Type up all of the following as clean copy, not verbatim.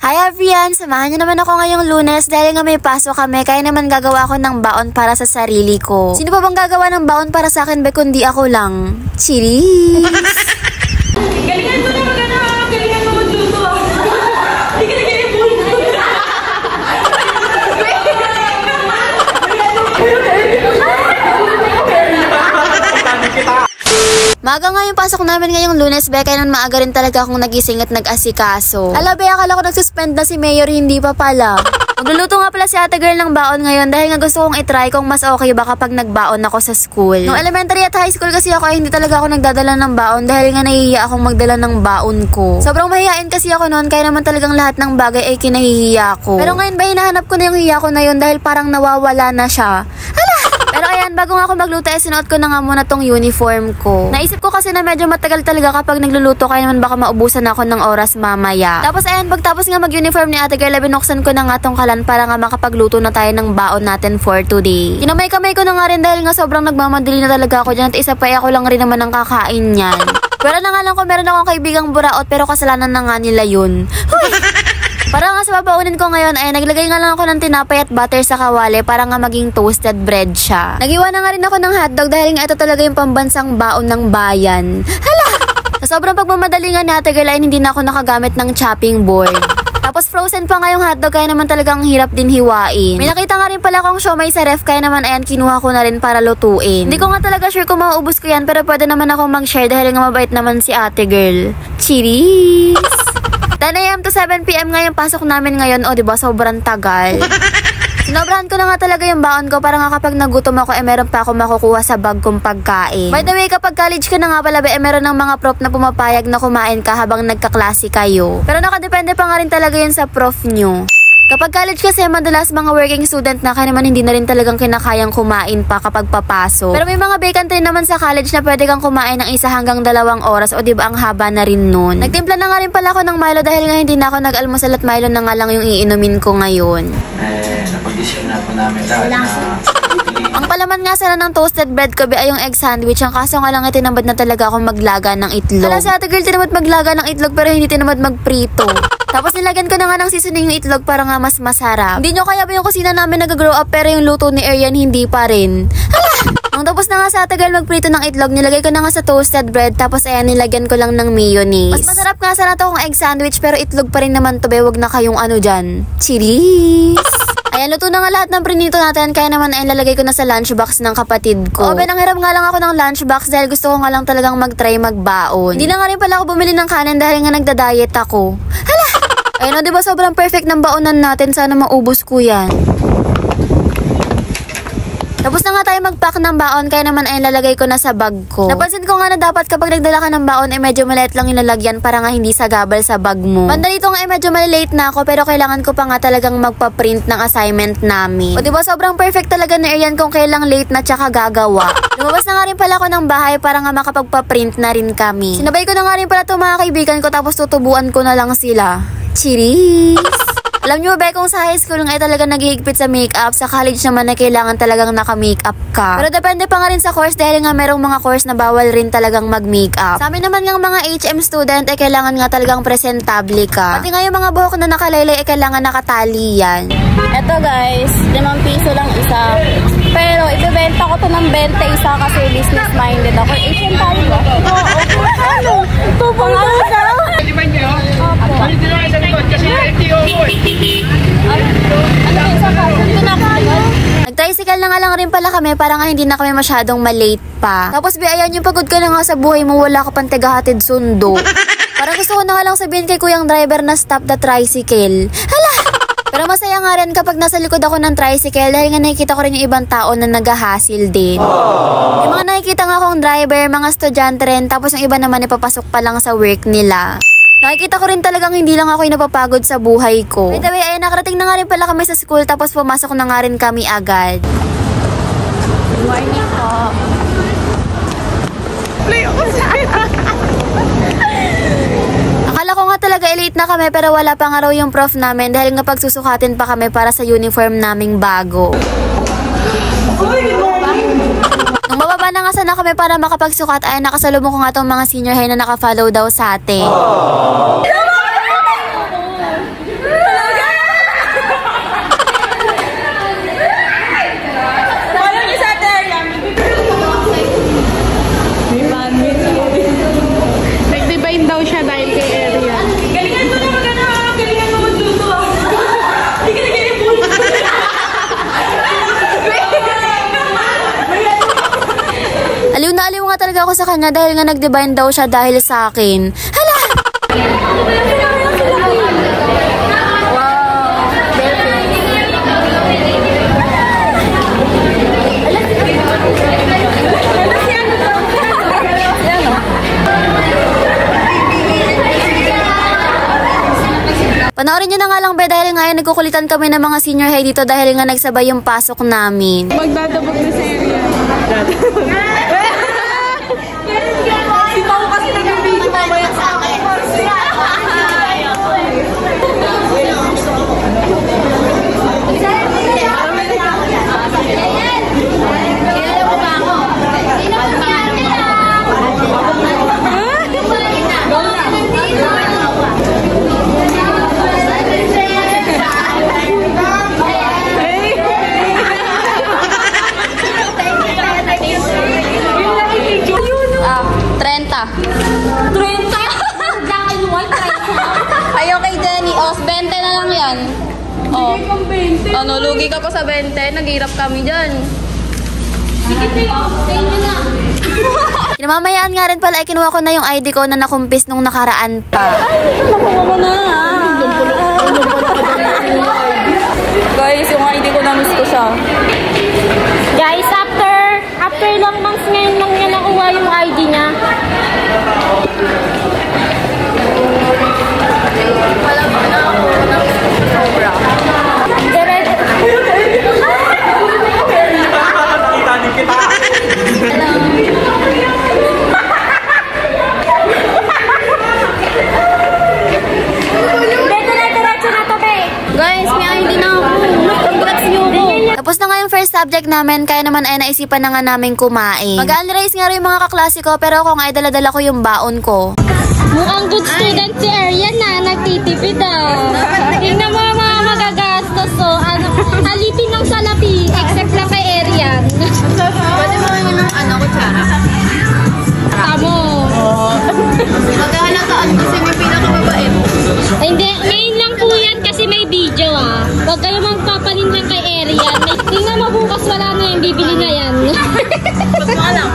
Hi everyone! Samahan niyo naman ako ngayong Lunes dahil nga may pasok kami kaya naman gagawa ako ng baon para sa sarili ko. Sino pa bang gagawa ng baon para sa akin ba kundi ako lang? Cheers! Galingan mo na magana! Galingan mo magluto! Hindi ka nag-i-ipon! Maaga nga yung pasok namin ngayong Lunes, be, kaya nun maaga rin talaga akong nagising at nag-asikaso. Ala, be, akala ko nagsuspend na si Mayor, hindi pa pala. Magluluto nga pala si ate girl ng baon ngayon dahil nga gusto kong itry kung mas okay ba kapag nagbaon ako sa school. Nung elementary at high school kasi ako ay hindi talaga ako nagdadala ng baon dahil nga nahihiya akong magdala ng baon ko. Sobrang mahihain kasi ako noon kaya naman talagang lahat ng bagay ay kinahihiya ko. Pero ngayon ba hinahanap ko na yung hiya ko na yun dahil parang nawawala na siya. Pero ayan, bago nga ako magluto, sinuot ko na nga muna tong uniform ko. Naisip ko kasi na medyo matagal talaga kapag nagluluto, kaya naman baka maubusan ako ng oras mamaya. Tapos ayan, pagtapos nga mag-uniform ni ate girl, binuksan ko na nga tong kalan para nga makapagluto na tayo ng baon natin for today. Kinamay-kamay ko na nga rin dahil nga sobrang nagmamadali na talaga ako dyan at isa pa ako lang rin naman ang kakain niyan. Pero na nga lang ko meron akong kaibigang buraot pero kasalanan na nga nila yun. Para nga sa babaunin ko ngayon ay naglagay nga lang ako ng tinapay at butter sa kawali para nga maging toasted bread siya. Nagiwan na nga rin ako ng hotdog dahil nga ito talaga yung pambansang baon ng bayan. Hala! Sa sobrang pagmamadali nga ni ate girl ay hindi na ako nakagamit ng chopping board. Tapos frozen pa nga yung hotdog kaya naman talagang hirap din hiwain. May nakita nga rin pala akong siomay sa ref kaya naman ayan kinuha ko na rin para lutuin. Hindi ko nga talaga sure kung mauubos ko yan pero pwede naman ako mag-share dahil nga mabait naman si ate girl. Cheers! 10 AM to 7 PM nga yung pasok namin ngayon. O, diba? Sobrang tagal. Sinobrahan ko na nga talaga yung baon ko para nga kapag nagutom ako, meron pa ako makukuha sa bag kong pagkain. By the way, kapag college ka na nga pala, meron ng mga prof na pumapayag na kumain ka habang nagkaklase kayo. Pero nakadepende pa nga rin talaga yun sa prof nyo. Kapag college kasi, madalas mga working student na kaya naman hindi na rin talagang kinakayang kumain pa kapag papasok. Pero may mga vacant rin naman sa college na pwede kang kumain ng 1 hanggang 2 oras o diba ang haba na rin nun. Nagtimpla na nga rin pala ako ng Milo dahil nga hindi na ako nag-almusal at Milo na nga lang yung iinumin ko ngayon. Napag-desisyon na po namin lahat na... Ang palaman nga sana ng toasted bread ko ay yung egg sandwich. Ang kaso nga lang tinamad na talaga akong maglaga ng itlog. Kala sa ate girl tinamad maglaga ng itlog pero hindi tinamad magprito. Tapos nilagyan ko na nga ng seasoning yung itlog para nga mas masarap. Hindi nyo kaya ba yung kusina namin nag-grow up pero yung luto ni Arian hindi pa rin? Hala! Nung tapos na nga sa ate girl magprito ng itlog, nilagay ko na nga sa toasted bread tapos ayan nilagyan ko lang ng mayonnaise. Mas masarap nga sana to kung egg sandwich pero itlog pa rin naman to be. Wag na kayong ano dyan. Cheers! Ayan, luto na nga lahat ng prinito natin kaya naman ay lalagay ko na sa lunchbox ng kapatid ko. O, nanghiram nga lang ako ng lunchbox dahil gusto ko nga lang talagang mag-try magbaon. Hindi na nga rin pala ako bumili ng kanin dahil nga nagda-diet ako. Hala! Ayun o, diba sobrang perfect ng baonan natin. Sana maubos ko yan. Tapos na nga tayo mag-pack ng baon kaya naman ay lalagay ko na sa bag ko. Napansin ko nga na dapat kapag nagdala ka ng baon ay medyo maliit lang yung lalagyan para nga hindi sagabal sa bag mo. Banda dito nga ay medyo malilate na ako pero kailangan ko pa nga talagang magpa-print ng assignment namin. O diba sobrang perfect talaga na Arian kung kailang late na tsaka gagawa. Lumabas na nga rin pala ako ng bahay para nga makapagpa-print na rin kami. Sinabay ko na nga rin pala itong mga kaibigan ko tapos tutubuan ko na lang sila. Cheers! Alam nyo ba kung sa high school nga ay talaga naghihigpit sa makeup, sa college naman na kailangan talagang naka-makeup ka. Pero depende pa nga rin sa course dahil nga merong mga course na bawal rin talagang mag-makeup. Sa amin naman nga mga HM student ay kailangan nga talagang presentable ka. Pati nga yung mga buhok na nakalaylay ay kailangan nakatali yan. Eto guys, 5 piso lang isa. Pero ibebenta ko to ng 20 isa kasi business-minded ako. HM tayo ba? Oo, ano? Ito po nga isa. Di ba niyo? Opo. Hindi naman sa likod kasi LTO mo eh. Ano yung sa kaso? Dito na kayo? Nag-tricycle na nga lang rin pala kami para nga hindi na kami masyadong malate pa. Tapos ayan yung pagod ka na nga sa buhay mo, wala ka pang tagahatid sundo. Parang gusto ko na nga lang sabihin kay kuyang driver na stop the tricycle. Hala! Pero masaya nga rin kapag nasa likod ako ng tricycle dahil nga nakikita ko rin yung ibang tao na nag-hassle din. Yung mga nakikita nga akong driver, mga estudyante rin, tapos yung iba naman ipapasok pa lang sa work nila. Nakikita ko rin talagang hindi lang ako yung napapagod sa buhay ko. By the way, ayun, nakarating na nga rin pala kami sa school tapos pumasok na nga rin kami agad. Good morning po. Akala ko nga talaga late na kami pero wala pa nga raw yung prof namin dahil nga pagsusukatin pa kami para sa uniform naming bago. Nung bababa na nga sana kami para makapagsukat ay nakasalubong ko nga tong mga senior high na nakafollow daw sa atin. talaga ako sa kanya dahil nga nag-divine daw siya dahil sa akin. Hala! Panoorin nyo na nga lang be dahil nga nagkukulitan kami ng mga senior high dito dahil nga nagsabay yung pasok namin. Magdadabog na sa area. Si Pao kasi nag-video mamaya sa akin. Ay, okay, Jenny. O, 20 na lang yan. O. Ano, lugi ka pa sa 20. Naghirap kami dyan. Kinamamayaan nga rin pala ay kinuha ko na yung ID ko na nakumpis nung nakaraan pa. Nakuha ko na. Guys, yung ID ko na-miss ko siya. Guys, after ilang months ngayon lang niya nakuha yung ID niya. Wala pa na ako ng sobra. Nakita din kita. Guys, may ID na ako. Congrats niyo ako. Tapos na nga yung first subject namin, kaya naman ay naisipan na nga namin kumain. Mag-unraise nga rin yung mga kaklase ko, pero kung ay dala-dala ko yung baon ko. Mukhang good student si Arian na, nagtitipid Tingnan mo mga magagastos alipin ng salapi, except lang kay Arian. Pwede mo naman ng kutsara. Tamo. Maghahalataan kasi may pinakamabait. Hindi, ngayon lang po yan kasi may video Huwag kayo magpapanin lang kay Arian. Tingnan mo bukas wala na yan, bibili na yan. Ba't mo alam?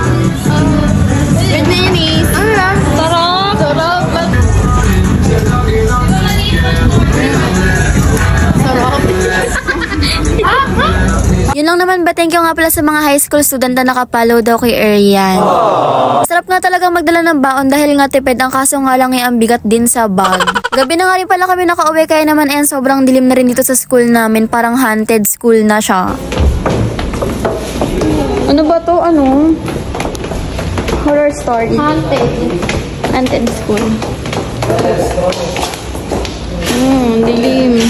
With mayonnaise. Sarap. Sarap. Yun lang naman ba, thank you nga pala sa mga high school student na nakapollow daw kay Arian. Sarap nga talagang magdala ng baon dahil nga tipid, ang kaso nga lang ang bigat din sa bag. Gabi na nga rin pala kami nakauwi kaya naman sobrang dilim na rin dito sa school namin, parang haunted school na siya. Ano ba to? Ano? Horror story. Haunted school. Dilim.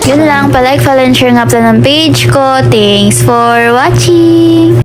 Yun lang, palike, follow, and share nga pala ng page ko. Thanks for watching!